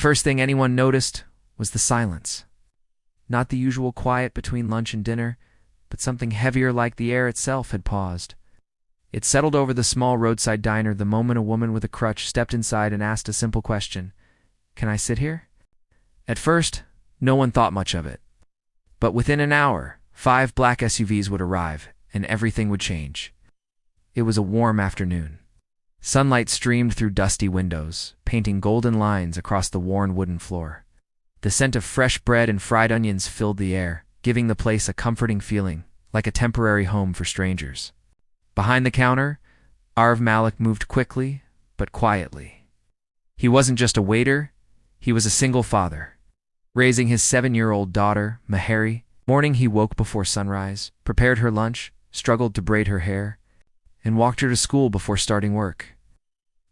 first thing anyone noticed was the silence. Not the usual quiet between lunch and dinner, but something heavier, like the air itself had paused. It settled over the small roadside diner the moment a woman with a crutch stepped inside and asked a simple question: "Can I sit here?" At first, no one thought much of it. But within an hour, 5 black SUVs would arrive, and everything would change. It was a warm afternoon. Sunlight streamed through dusty windows, painting golden lines across the worn wooden floor. The scent of fresh bread and fried onions filled the air, giving the place a comforting feeling, like a temporary home for strangers. Behind the counter, Arv Malik moved quickly, but quietly. He wasn't just a waiter, he was a single father. Raising his 7-year-old daughter, Mahari, morning he woke before sunrise, prepared her lunch, struggled to braid her hair, and walked her to school before starting work.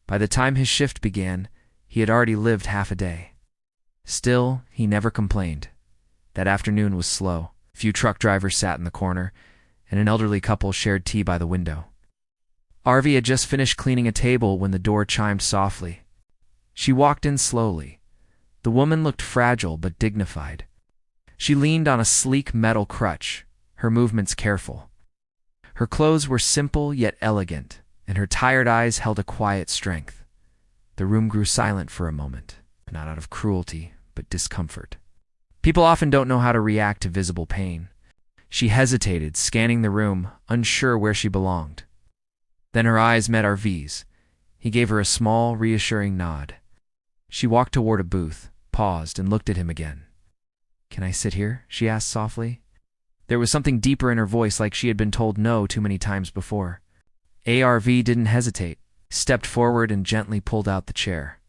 By the time his shift began, he had already lived half a day. Still, he never complained. That afternoon was slow. Few truck drivers sat in the corner, and an elderly couple shared tea by the window. Arvi had just finished cleaning a table when the door chimed softly. She walked in slowly. The woman looked fragile but dignified. She leaned on a sleek metal crutch, her movements careful. Her clothes were simple yet elegant, and her tired eyes held a quiet strength. The room grew silent for a moment, not out of cruelty, but discomfort. People often don't know how to react to visible pain. She hesitated, scanning the room, unsure where she belonged. Then her eyes met Arvi's. He gave her a small, reassuring nod. She walked toward a booth, paused, and looked at him again. "Can I sit here?" she asked softly. There was something deeper in her voice, like she had been told no too many times before. Arv didn't hesitate, stepped forward and gently pulled out the chair.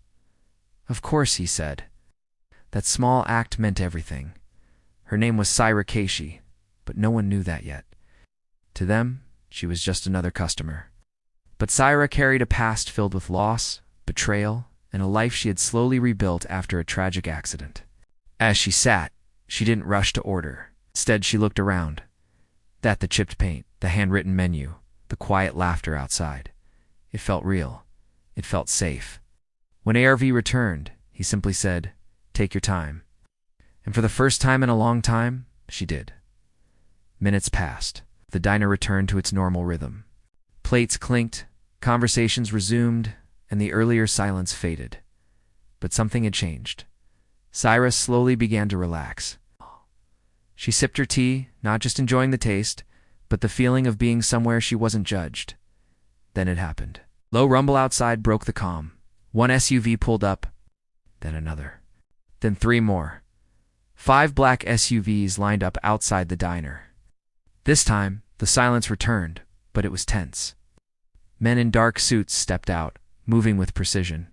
"Of course," he said. That small act meant everything. Her name was Syra Keishi, but no one knew that yet. To them, she was just another customer. But Syra carried a past filled with loss, betrayal, and a life she had slowly rebuilt after a tragic accident. As she sat, she didn't rush to order. Instead, she looked around. The chipped paint, the handwritten menu, the quiet laughter outside. It felt real. It felt safe. When Arv returned, he simply said, "Take your time." And for the first time in a long time, she did. Minutes passed. The diner returned to its normal rhythm. Plates clinked, conversations resumed, and the earlier silence faded. But something had changed. Syra slowly began to relax. She sipped her tea, not just enjoying the taste, but the feeling of being somewhere she wasn't judged. Then it happened. Low rumble outside broke the calm. One SUV pulled up, then another. Then 3 more. 5 black SUVs lined up outside the diner. This time, the silence returned, but it was tense. Men in dark suits stepped out, moving with precision.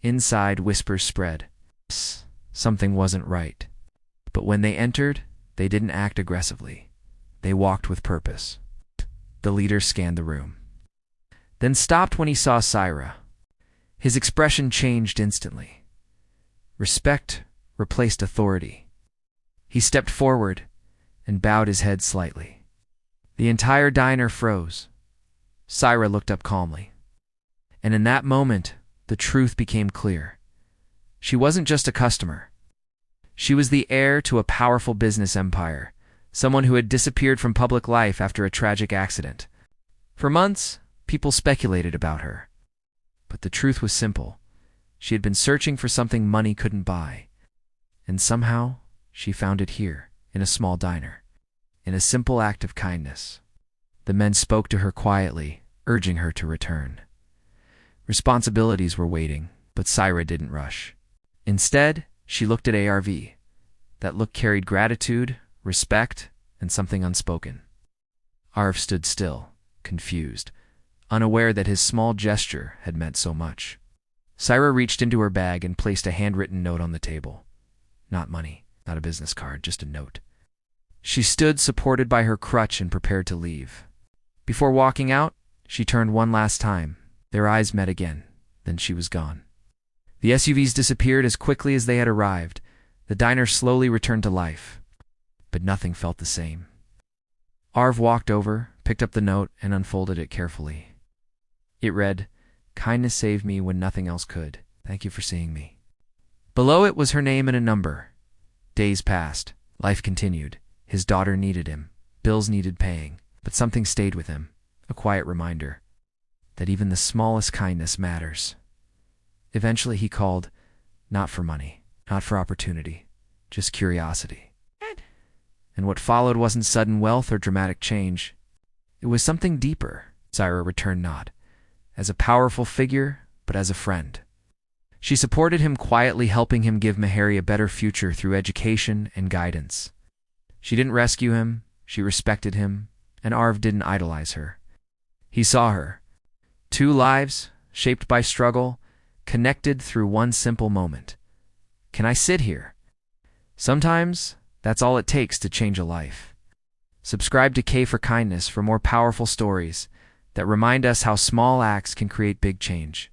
Inside, whispers spread. Something wasn't right. But when they entered, they didn't act aggressively. They walked with purpose. The leader scanned the room, then stopped when he saw Syra. His expression changed instantly. Respect replaced authority. He stepped forward and bowed his head slightly. The entire diner froze. Syra looked up calmly. And in that moment, the truth became clear. She wasn't just a customer. She was the heir to a powerful business empire, someone who had disappeared from public life after a tragic accident. For months, people speculated about her. But the truth was simple. She had been searching for something money couldn't buy. And somehow, she found it here, in a small diner, in a simple act of kindness. The men spoke to her quietly, urging her to return. Responsibilities were waiting, but Syra didn't rush. Instead, she looked at Arv. That look carried gratitude, respect, and something unspoken. Arv stood still, confused, unaware that his small gesture had meant so much. Syra reached into her bag and placed a handwritten note on the table. Not money, not a business card, just a note. She stood supported by her crutch and prepared to leave. Before walking out, she turned one last time. Their eyes met again. Then she was gone. The SUVs disappeared as quickly as they had arrived. The diner slowly returned to life. But nothing felt the same. Arv walked over, picked up the note, and unfolded it carefully. It read, "Kindness saved me when nothing else could. Thank you for seeing me." Below it was her name and a number. Days passed. Life continued. His daughter needed him. Bills needed paying. But something stayed with him, a quiet reminder that even the smallest kindness matters. Eventually he called, not for money, not for opportunity, just curiosity. And what followed wasn't sudden wealth or dramatic change. It was something deeper. Zaira returned not as a powerful figure, but as a friend. She supported him quietly, helping him give Mehari a better future through education and guidance. She didn't rescue him, she respected him, and Arv didn't idolize her. He saw her. Two lives, shaped by struggle, connected through one simple moment. Can I sit here? Sometimes, that's all it takes to change a life. Subscribe to K for Kindness for more powerful stories that remind us how small acts can create big change.